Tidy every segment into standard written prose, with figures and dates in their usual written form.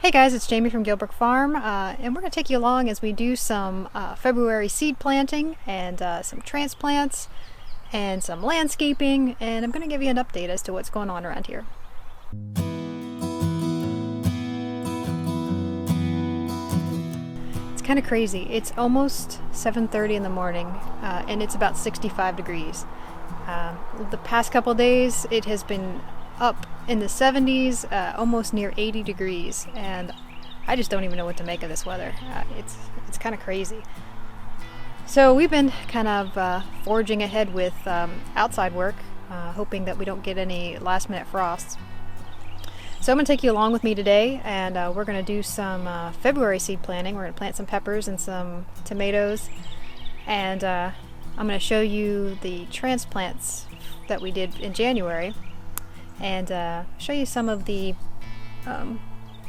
Hey guys, it's Jamie from Guildbrook Farm, and we're going to take you along as we do some February seed planting and some transplants and some landscaping, and I'm going to give you an update as to what's going on around here. It's kind of crazy. It's almost 7:30 in the morning, and it's about 65 degrees. The past couple days it has been up in the 70s, almost near 80 degrees, and I just don't even know what to make of this weather. It's kind of crazy. So we've been kind of forging ahead with outside work, hoping that we don't get any last minute frosts. So I'm going to take you along with me today, and we're going to do some February seed planting. We're going to plant some peppers and some tomatoes, and I'm going to show you the transplants that we did in January, and show you some of the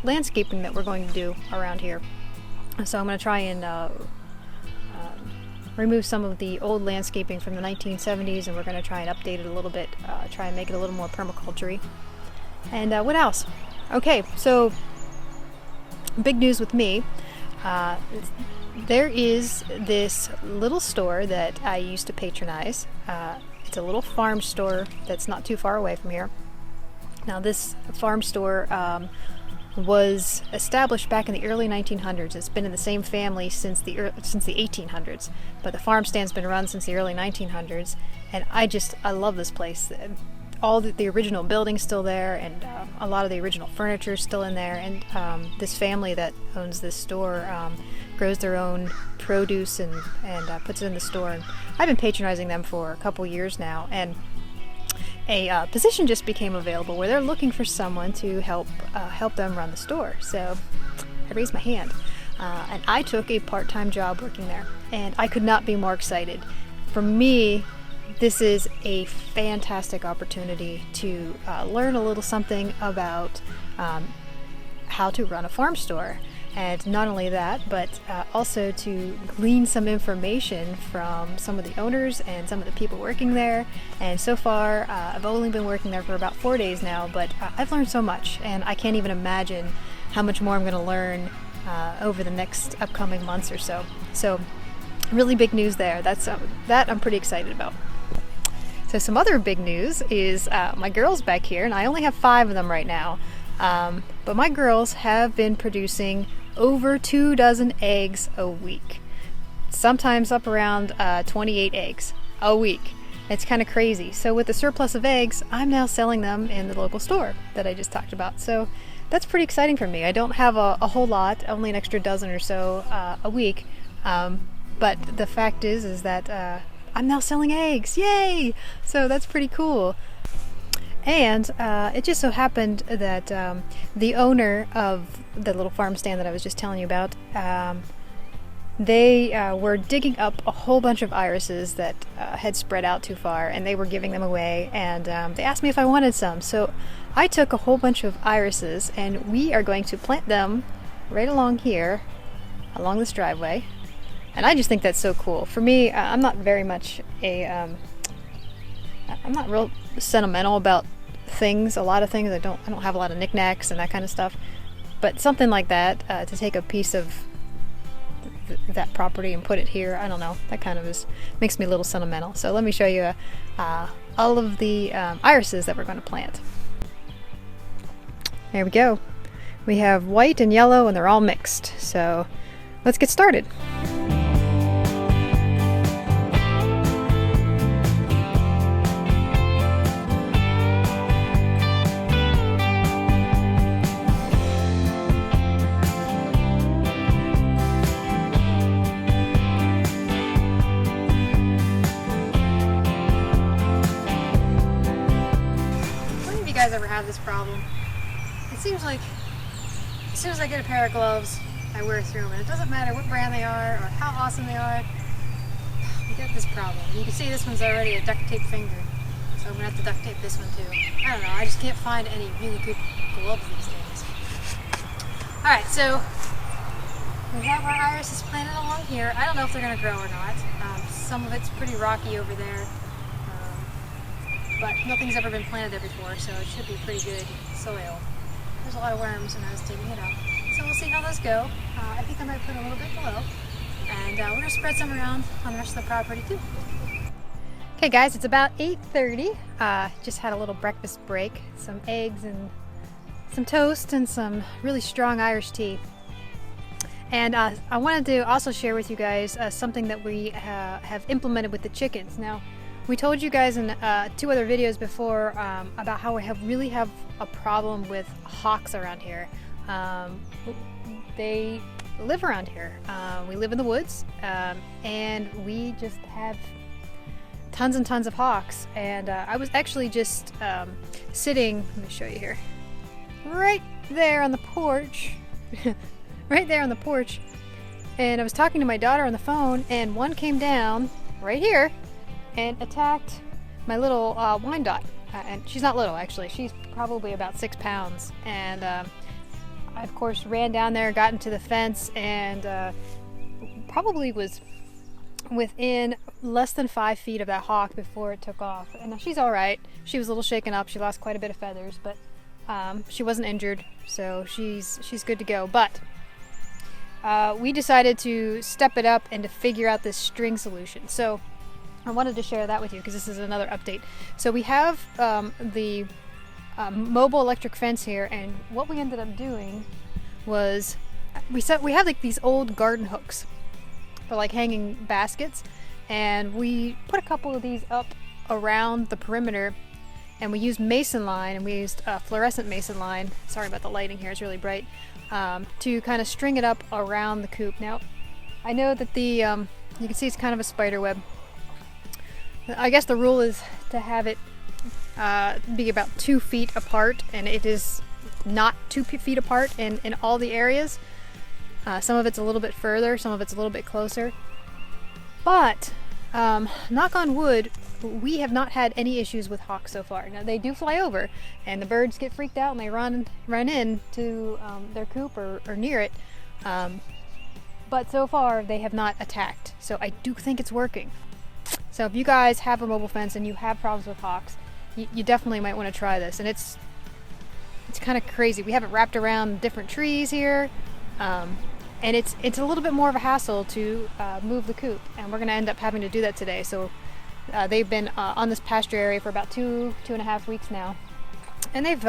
landscaping that we're going to do around here. So I'm going to try and remove some of the old landscaping from the 1970s, and we're going to try and update it a little bit, try and make it a little more permaculture-y. And what else? Okay, so big news with me. There is this little store that I used to patronize. It's a little farm store that's not too far away from here. Now, this farm store was established back in the early 1900s. It's been in the same family since the 1800s, but the farm stand's been run since the early 1900s, and I love this place. All the original building's still there, and a lot of the original furniture is still in there, and this family that owns this store grows their own produce and puts it in the store. And I've been patronizing them for a couple years now, and a position just became available where they're looking for someone to help them run the store. So I raised my hand, and I took a part-time job working there, and I could not be more excited. For me, this is a fantastic opportunity to learn a little something about how to run a farm store. And not only that, but also to glean some information from some of the owners and some of the people working there. And so far, I've only been working there for about 4 days now, but I've learned so much, and I can't even imagine how much more I'm going to learn over the next upcoming months or so. So really big news there. That I'm pretty excited about. So some other big news is my girls back here, and I only have 5 of them right now. But my girls have been producing over 24 eggs a week. Sometimes up around 28 eggs a week. It's kind of crazy. So with the surplus of eggs, I'm now selling them in the local store that I just talked about. So that's pretty exciting for me. I don't have a whole lot, only an extra dozen or so a week. But the fact is that I'm now selling eggs. Yay! So that's pretty cool. And it just so happened that the owner of the little farm stand that I was just telling you about, they were digging up a whole bunch of irises that had spread out too far, and they were giving them away, and they asked me if I wanted some. So I took a whole bunch of irises, and we are going to plant them right along here, along this driveway. And I just think that's so cool. For me, I'm not very much I'm not real sentimental about things. A lot of things I don't have a lot of knickknacks and that kind of stuff. But something like that, to take a piece of that property and put it here, I don't know. That kind of makes me a little sentimental. So let me show you all of the irises that we're going to plant. There we go. We have white and yellow, and they're all mixed. So let's get started. Guys ever have this problem? It seems like as soon as I get a pair of gloves, I wear through them, and it doesn't matter what brand they are or how awesome they are. You get this problem. You can see this one's already a duct tape finger, so I'm gonna have to duct tape this one too. I don't know. I just can't find any really good gloves these days. All right, so we have our irises planted along here. I don't know if they're gonna grow or not. Some of it's pretty rocky over there. But nothing's ever been planted there before, so it should be pretty good soil. There's a lot of worms, and I was digging it up. see how those go. I think I might put a little bit below, and we're gonna spread some around on the rest of the property too. Okay guys, it's about 8:30. Just had a little breakfast break, some eggs and some toast and some really strong Irish tea. And I wanted to also share with you guys something that we have implemented with the chickens. Now, we told you guys in 2 other videos before about how we really have a problem with hawks around here. They live around here. We live in the woods, and we just have tons and tons of hawks. And I was actually just sitting, let me show you here, right there on the porch, right there on the porch, and I was talking to my daughter on the phone, and one came down right here and attacked my little Wyandotte. And she's not little, actually. She's probably about 6 pounds. And I, of course, ran down there, got into the fence, and probably was within less than 5 feet of that hawk before it took off. And she's all right. She was a little shaken up. She lost quite a bit of feathers, but she wasn't injured, so she's good to go. But we decided to step it up and to figure out this string solution. So I wanted to share that with you because this is another update. So we have the mobile electric fence here, and what we ended up doing was we have like these old garden hooks for like hanging baskets, and we put a couple of these up around the perimeter, and we used mason line, and we used fluorescent mason line. Sorry about the lighting here, it's really bright, to kind of string it up around the coop. Now, I know that the you can see it's kind of a spider web. I guess the rule is to have it be about 2 feet apart, and it is not 2 feet apart in all the areas. Some of it's a little bit further, some of it's a little bit closer. But, knock on wood, we have not had any issues with hawks so far. Now, they do fly over, and the birds get freaked out, and they run in to their coop or near it. But so far, they have not attacked. So I do think it's working. So if you guys have a mobile fence and you have problems with hawks, you definitely might want to try this. And it's kind of crazy. We have it wrapped around different trees here. And it's a little bit more of a hassle to move the coop, and we're going to end up having to do that today. So they've been on this pasture area for about 2.5 weeks now, and they've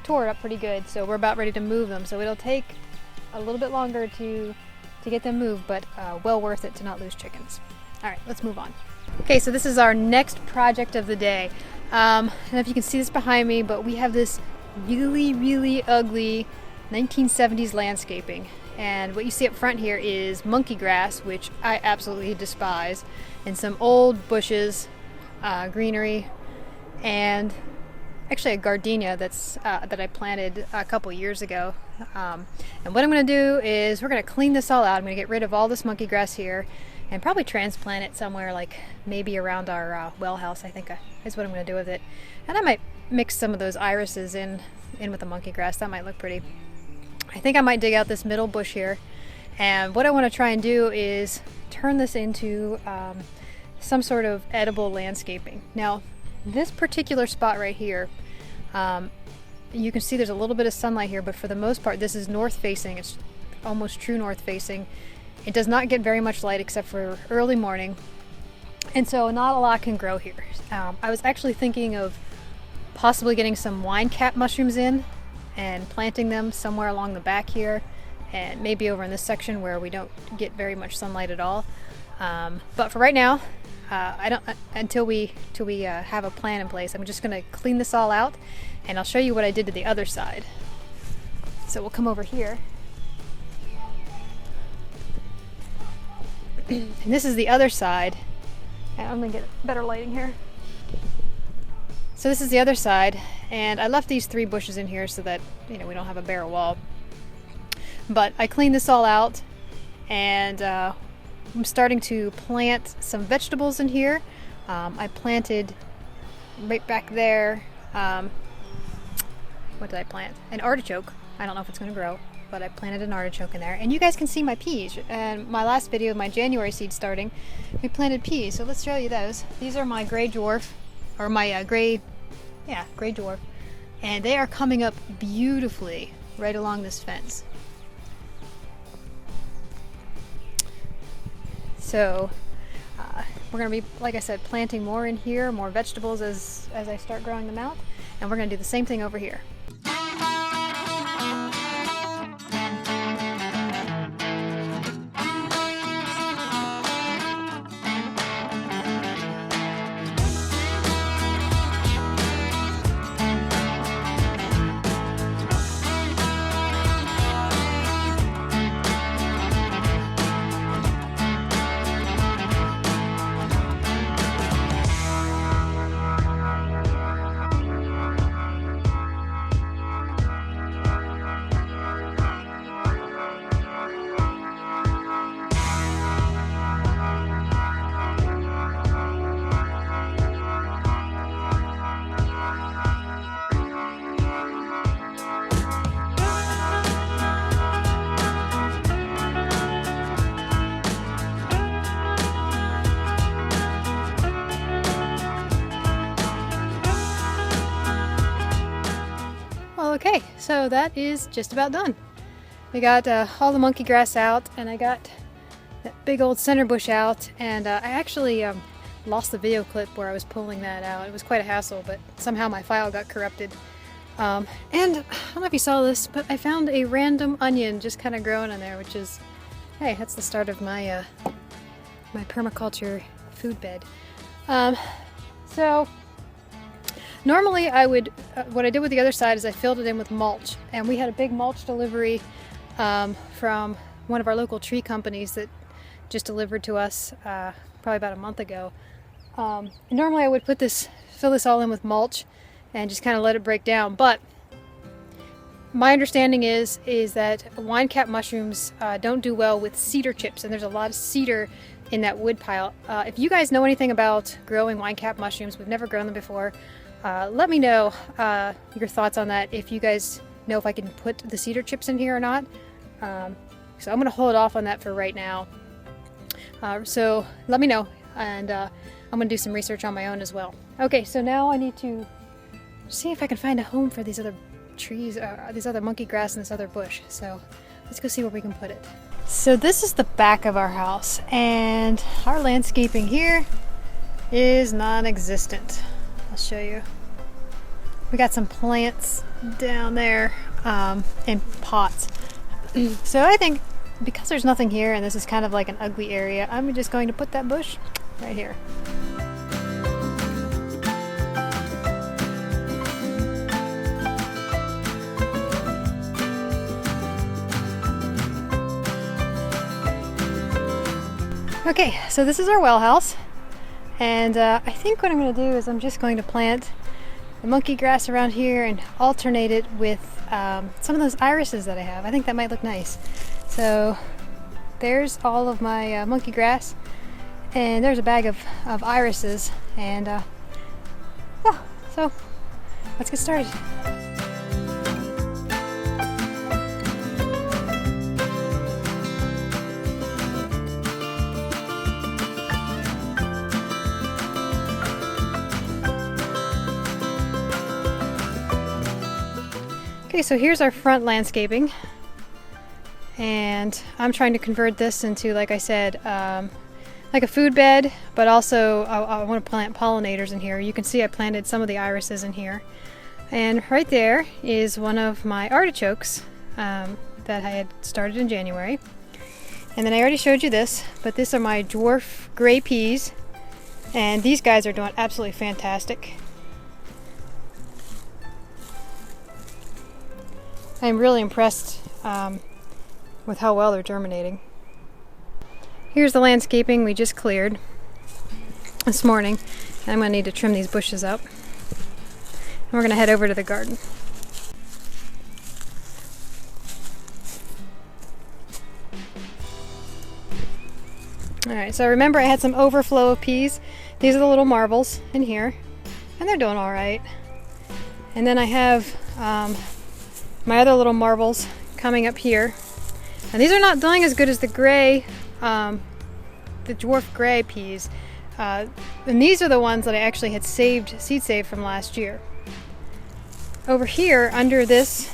tore it up pretty good. So we're about ready to move them. So it'll take a little bit longer to get them moved, but well worth it to not lose chickens. All right, let's move on. Okay, so this is our next project of the day. I don't know if you can see this behind me, but we have this really, really ugly 1970s landscaping. And what you see up front here is monkey grass, which I absolutely despise, and some old bushes, greenery, and actually a gardenia that I planted a couple years ago. And what I'm going to do is we're going to clean this all out. I'm going to get rid of all this monkey grass here and probably transplant it somewhere, like maybe around our well house, I think is what I'm going to do with it. And I might mix some of those irises in with the monkey grass. That might look pretty. I think I might dig out this middle bush here, and what I want to try and do is turn this into some sort of edible landscaping. Now, this particular spot right here, you can see there's a little bit of sunlight here, but for the most part this is north facing. It's almost true north facing. It does not get very much light except for early morning, and so not a lot can grow here. I was actually thinking of possibly getting some wine cap mushrooms in and planting them somewhere along the back here, and maybe over in this section where we don't get very much sunlight at all. But for right now, until we have a plan in place, I'm just going to clean this all out, and I'll show you what I did to the other side. So we'll come over here, and this is the other side. And I'm going to get better lighting here. So this is the other side, and I left these 3 bushes in here so that, we don't have a bare wall. But I cleaned this all out, and I'm starting to plant some vegetables in here. I planted right back there, what did I plant? An artichoke. I don't know if it's going to grow, but I planted an artichoke in there. And you guys can see my peas. And my last video, my January seed starting, we planted peas. So let's show you those. These are my gray dwarf, or my gray dwarf. And they are coming up beautifully right along this fence. So we're going to be, like I said, planting more in here, more vegetables as I start growing them out. And we're going to do the same thing over here. Okay, so that is just about done. We got all the monkey grass out, and I got that big old center bush out, and I actually lost the video clip where I was pulling that out. It was quite a hassle, but somehow my file got corrupted. And I don't know if you saw this, but I found a random onion just kind of growing in there, which is, hey, that's the start of my my permaculture food bed. So normally I would, what I did with the other side is I filled it in with mulch, and we had a big mulch delivery from one of our local tree companies that just delivered to us probably about a month ago. Normally I would fill this all in with mulch and just kind of let it break down, but my understanding is that wine cap mushrooms don't do well with cedar chips, and there's a lot of cedar in that wood pile. If you guys know anything about growing wine cap mushrooms, we've never grown them before, let me know your thoughts on that, if you guys know if I can put the cedar chips in here or not. So I'm going to hold off on that for right now. So let me know, and I'm going to do some research on my own as well. Okay, so now I need to see if I can find a home for these other trees, these other monkey grass and this other bush. So let's go see where we can put it. So this is the back of our house, and our landscaping here is non-existent. I'll show you. We got some plants down there in pots. So I think because there's nothing here and this is kind of like an ugly area, I'm just going to put that bush right here. Okay, so this is our well house, and I think what I'm going to do is I'm just going to plant the monkey grass around here and alternate it with some of those irises that I have. I think that might look nice. So there's all of my monkey grass, and there's a bag of irises, and yeah, so let's get started. Okay, so here's our front landscaping, and I'm trying to convert this into, like I said, like a food bed, but also I want to plant pollinators in here. You can see I planted some of the irises in here, and right there is one of my artichokes that I had started in January. And then I already showed you this, but these are my dwarf gray peas, and these guys are doing absolutely fantastic. I'm really impressed with how well they're germinating. Here's the landscaping we just cleared this morning, and I'm going to need to trim these bushes up. And we're going to head over to the garden. Alright, so remember I had some overflow of peas. These are the little marbles in here, and they're doing alright. And then I have my other little marbles coming up here, and these are not doing as good as the gray, the dwarf gray peas, and these are the ones that I actually had seed saved from last year. Over here under this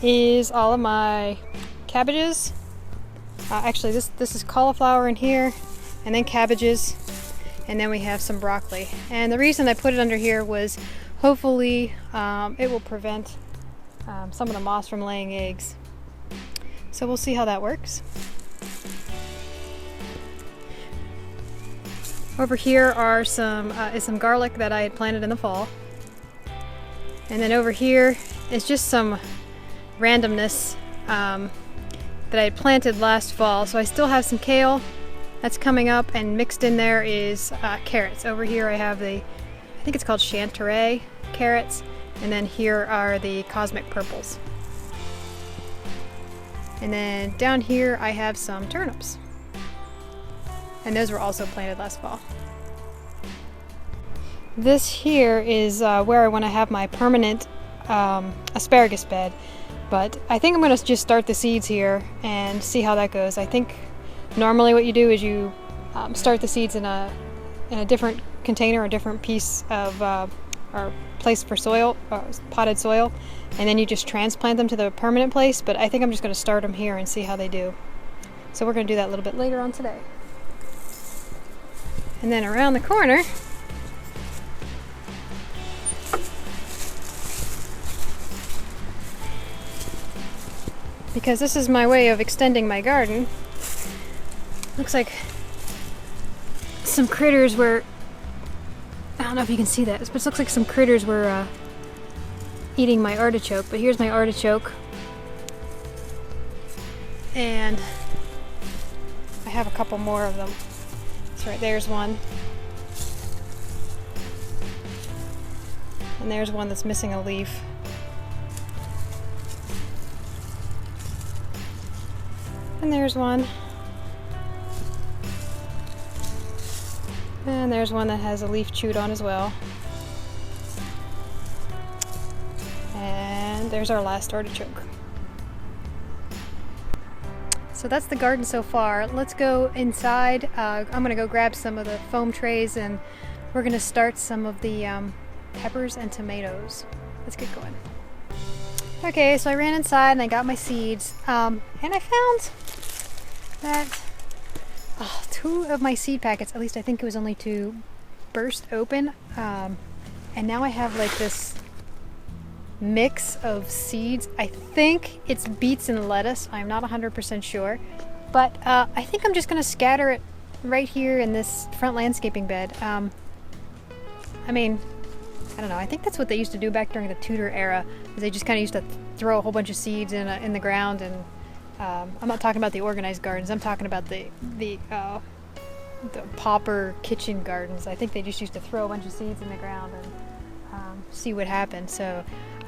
is all of my cabbages, Actually, this is cauliflower in here, and then cabbages, and then we have some broccoli. And the reason I put it under here was hopefully it will prevent some of the moss from laying eggs. So we'll see how that works. Over here are is some garlic that I had planted in the fall. And then over here is just some randomness that I had planted last fall. So I still have some kale that's coming up, and mixed in there is carrots. Over here I have I think it's called Chanterelle carrots, and then here are the cosmic purples. And then down here I have some turnips. And those were also planted last fall. This here is where I want to have my permanent asparagus bed. But I think I'm going to just start the seeds here and see how that goes. I think normally what you do is you start the seeds in a different container, a different piece of or place for soil, potted soil, and then you just transplant them to the permanent place. But I think I'm just going to start them here and see how they do. So we're going to do that a little bit later on today. And then around the corner, because this is my way of extending my garden, looks like some critters were, I don't know if you can see that, but it looks like some critters were eating my artichoke. But here's my artichoke, and I have a couple more of them. So right there's one, and there's one that's missing a leaf. And there's one. And there's one that has a leaf chewed on as well. And there's our last artichoke. So that's the garden so far. Let's go inside. I'm gonna go grab some of the foam trays, and we're gonna start some of the peppers and tomatoes. Let's get going. Okay, so I ran inside and I got my seeds, and I found that two of my seed packets, at least I think it was only two, burst open, and now I have like this mix of seeds. I think it's beets and lettuce. I'm not 100% sure, but I think I'm just gonna scatter it right here in this front landscaping bed. I mean, I don't know, I think that's what they used to do back during the Tudor era, is they just kind of used to throw a whole bunch of seeds in the ground. And I'm not talking about the organized gardens, I'm talking about the pauper kitchen gardens. I think they just used to throw a bunch of seeds in the ground and see what happened. So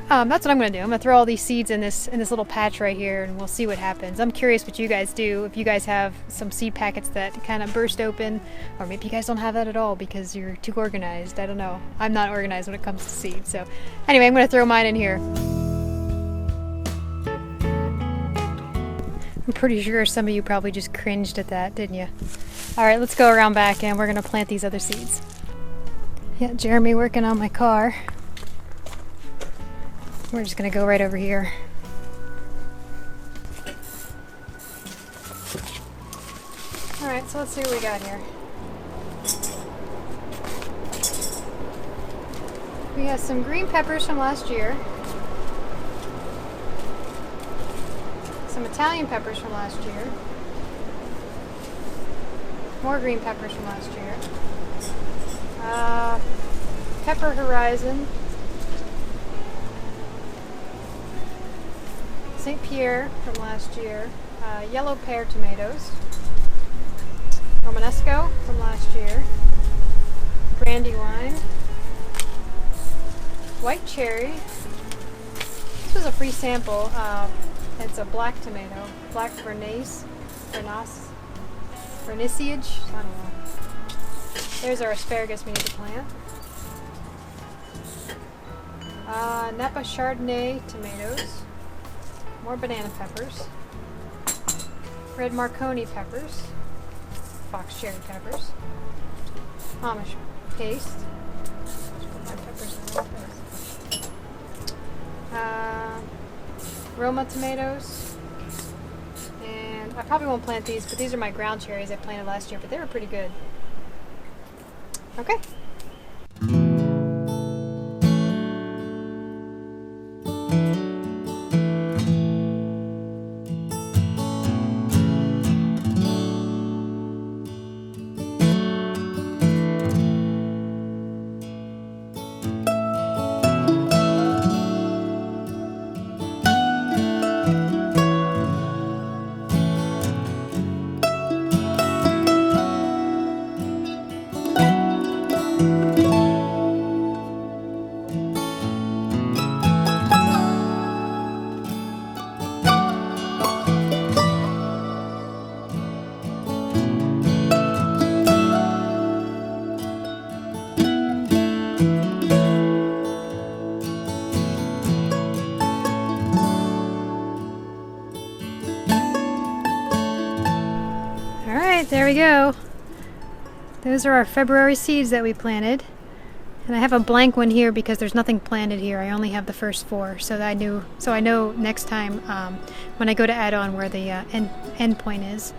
that's what I'm going to do. I'm going to throw all these seeds in this little patch right here, and we'll see what happens. I'm curious what you guys do, if you guys have some seed packets that kind of burst open, or maybe you guys don't have that at all because you're too organized. I don't know. I'm not organized when it comes to seeds. So anyway, I'm going to throw mine in here. I'm pretty sure some of you probably just cringed at that, didn't you? All right, let's go around back and we're going to plant these other seeds. Yeah, Jeremy working on my car. We're just going to go right over here. All right, so let's see what we got here. We have some green peppers from last year. Some Italian peppers from last year. More green peppers from last year. Pepper Horizon. St. Pierre from last year. Yellow pear tomatoes. Romanesco from last year. Brandywine. White cherry. This was a free sample. It's a black tomato. Black Verniciage. I don't know. There's our asparagus we need to plant. Napa Chardonnay tomatoes. More banana peppers. Red Marconi peppers. Fox cherry peppers. Amish paste. Put my peppers in the place. Roma tomatoes. And And I probably won't plant these, but these are my ground cherries I planted last year, but they were pretty good. Okay. There we go. Those are our February seeds that we planted. And I have a blank one here because there's nothing planted here. I only have the first 4, so I know next time when I go to add on where the end point is.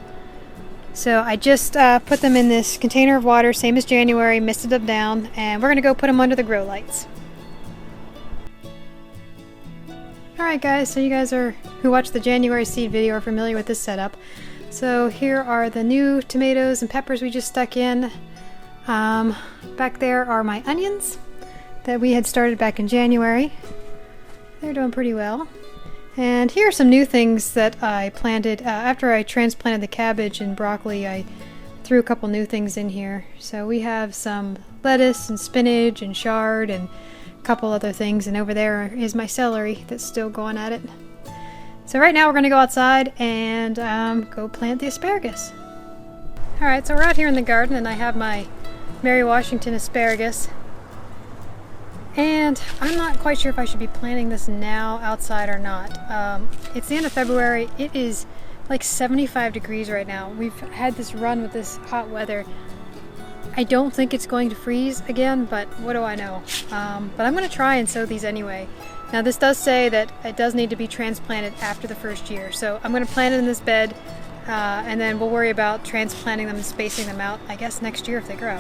So I just put them in this container of water, same as January, misted them down, and we're gonna go put them under the grow lights. Alright guys, so you guys who watched the January seed video are familiar with this setup. So here are the new tomatoes and peppers we just stuck in. Back there are my onions that we had started back in January. They're doing pretty well. And here are some new things that I planted. After I transplanted the cabbage and broccoli, I threw a couple new things in here. So we have some lettuce and spinach and chard and a couple other things. And over there is my celery that's still going at it. So right now we're going to go outside and go plant the asparagus. Alright, so we're out here in the garden and I have my Mary Washington asparagus. And I'm not quite sure if I should be planting this now outside or not. It's the end of February. It is like 75 degrees right now. We've had this run with this hot weather. I don't think it's going to freeze again, but what do I know? But I'm going to try and sow these anyway. Now this does say that it does need to be transplanted after the first year. So I'm going to plant it in this bed and then we'll worry about transplanting them and spacing them out, I guess, next year if they grow.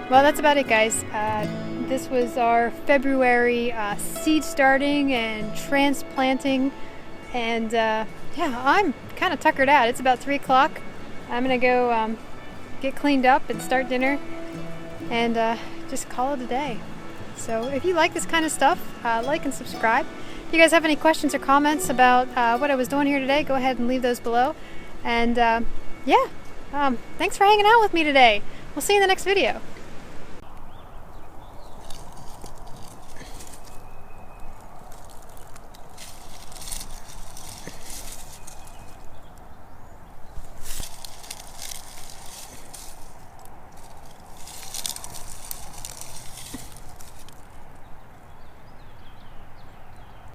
Well, that's about it, guys. This was our February seed starting and transplanting. And yeah, I'm kind of tuckered out. It's about 3 o'clock. I'm gonna go get cleaned up and start dinner and just call it a day. So if you like this kind of stuff, like and subscribe. If you guys have any questions or comments about what I was doing here today, go ahead and leave those below. And yeah, thanks for hanging out with me today. We'll see you in the next video.